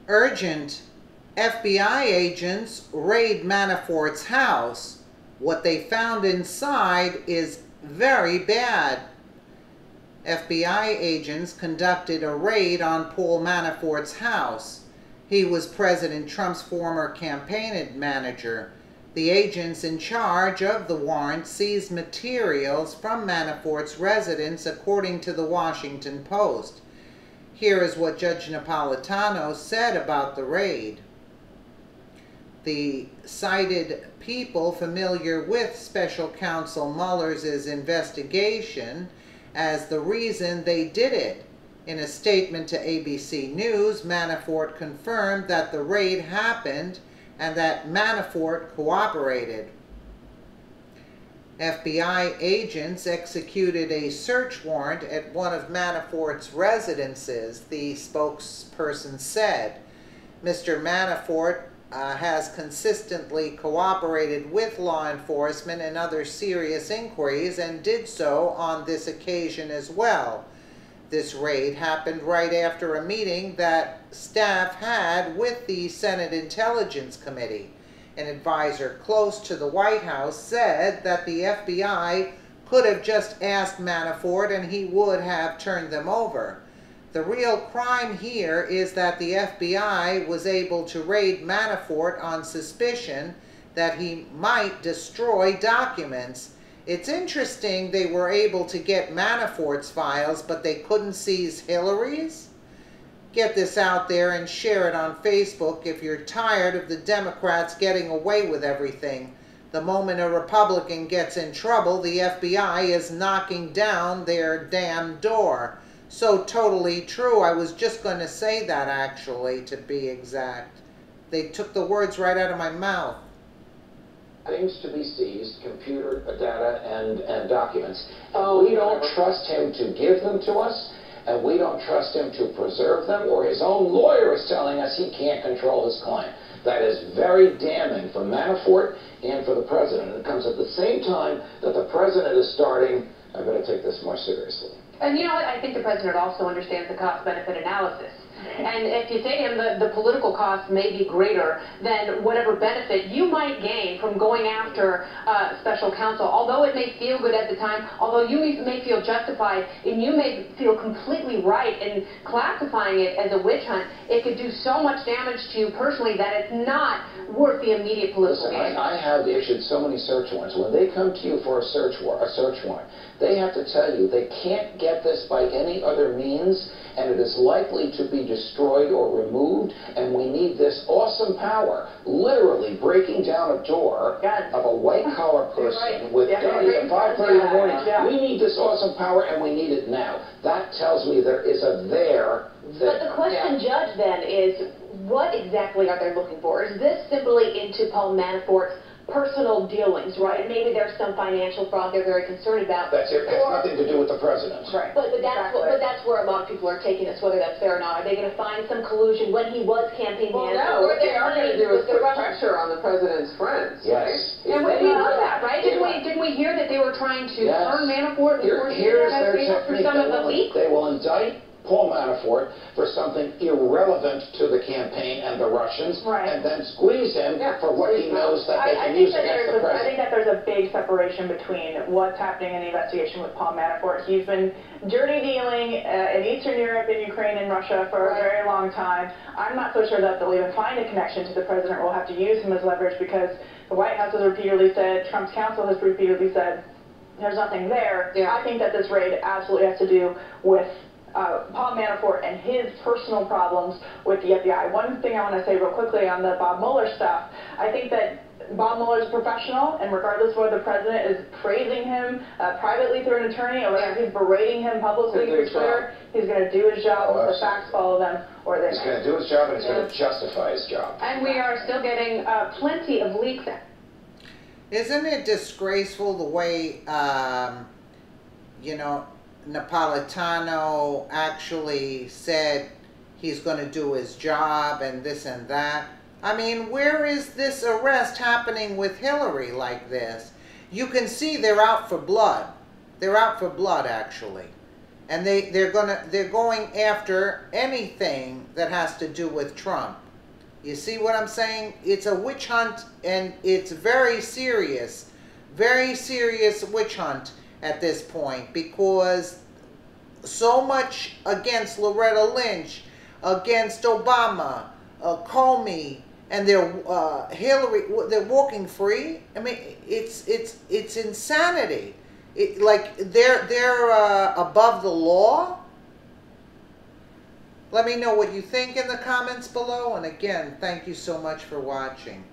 Urgent. FBI agents raid Manafort's house. What they found inside is very bad. FBI agents conducted a raid on Paul Manafort's house. He was President Trump's former campaign manager. The agents in charge of the warrant seized materials from Manafort's residence, according to the Washington Post. Here is what Judge Napolitano said about the raid. The cited people familiar with Special Counsel Mueller's investigation as the reason they did it. In a statement to ABC News, Manafort confirmed that the raid happened and that Manafort cooperated. FBI agents executed a search warrant at one of Manafort's residences, the spokesperson said. Mr. Manafort has consistently cooperated with law enforcement in other serious inquiries and did so on this occasion as well. This raid happened right after a meeting that staff had with the Senate Intelligence Committee. An advisor close to the White House said that the FBI could have just asked Manafort and he would have turned them over. The real crime here is that the FBI was able to raid Manafort on suspicion that he might destroy documents. It's interesting they were able to get Manafort's files, but they couldn't seize Hillary's? Get this out there and share it on Facebook if you're tired of the Democrats getting away with everything. The moment a Republican gets in trouble, the FBI is knocking down their damn door. So totally true. I was just going to say that, actually, to be exact. They took the words right out of my mouth. Things to be seized, computer data and documents. We don't trust him to give them to us, and we don't trust him to preserve them, or his own lawyer is telling us he can't control his client. That is very damning for Manafort and for the president. It comes at the same time that the president is starting, I better take this more seriously. And you know what, I think the president also understands the cost-benefit analysis. And if you say to him the political cost may be greater than whatever benefit you might gain from going after special counsel, although it may feel good at the time, although you may feel justified, and you may feel completely right in classifying it as a witch hunt, it could do so much damage to you personally that it's not worth the immediate political gain. I have issued so many search warrants. When they come to you for a search warrant, they have to tell you they can't get this by any other means, and it is likely to be destroyed or removed, and we need this awesome power, literally breaking down a door of a white-collar person with at 5:30 in the morning. We need this awesome power, and we need it now. That tells me there is a there. But the question, Judge, then, is what exactly are they looking for? Is this simply into Paul Manafort's personal dealings, right? Maybe there's some financial fraud they're very concerned about. That's it. It has nothing to do with the president. Right. But that's where a lot of people are taking this, whether that's fair or not. Are they going to find some collusion when he was campaign manager? No, what they are going to do is put pressure on the president's friends. Yes. Right? And we know that, right? Didn't we hear that they were trying to turn Manafort and Here's their for technique. some of the leaks? They will indict Paul Manafort for something irrelevant to the campaign and the Russians, and then squeeze him for what he knows that they can use against the president. I think that there's a big separation between what's happening in the investigation with Paul Manafort. He's been dirty dealing in Eastern Europe, in Ukraine, and Russia for a very long time. I'm not so sure that they'll even find a connection to the president. We'll have to use him as leverage because the White House has repeatedly said, Trump's counsel has repeatedly said, there's nothing there. I think that this raid absolutely has to do with Paul Manafort and his personal problems with the FBI. One thing I want to say real quickly on the Bob Mueller stuff, I think that Bob Mueller is a professional, and regardless of whether the president is praising him privately through an attorney or whether he's berating him publicly through Twitter, he's going to do his job. The facts follow them, or they're He's going to do his job, and he's going to justify his job. And we are still getting plenty of leaks. Isn't it disgraceful the way, you know, Napolitano actually said he's going to do his job and this and that? I mean, where is this arrest happening with Hillary like this? You can see they're out for blood. They're out for blood, actually. And they're going after anything that has to do with Trump. You see what I'm saying? It's a witch hunt, and it's very serious witch hunt at this point, because so much against Loretta Lynch, against Obama, Comey, and they're Hillary. They're walking free. I mean, it's insanity. Like they're above the law. Let me know what you think in the comments below. And again, thank you so much for watching.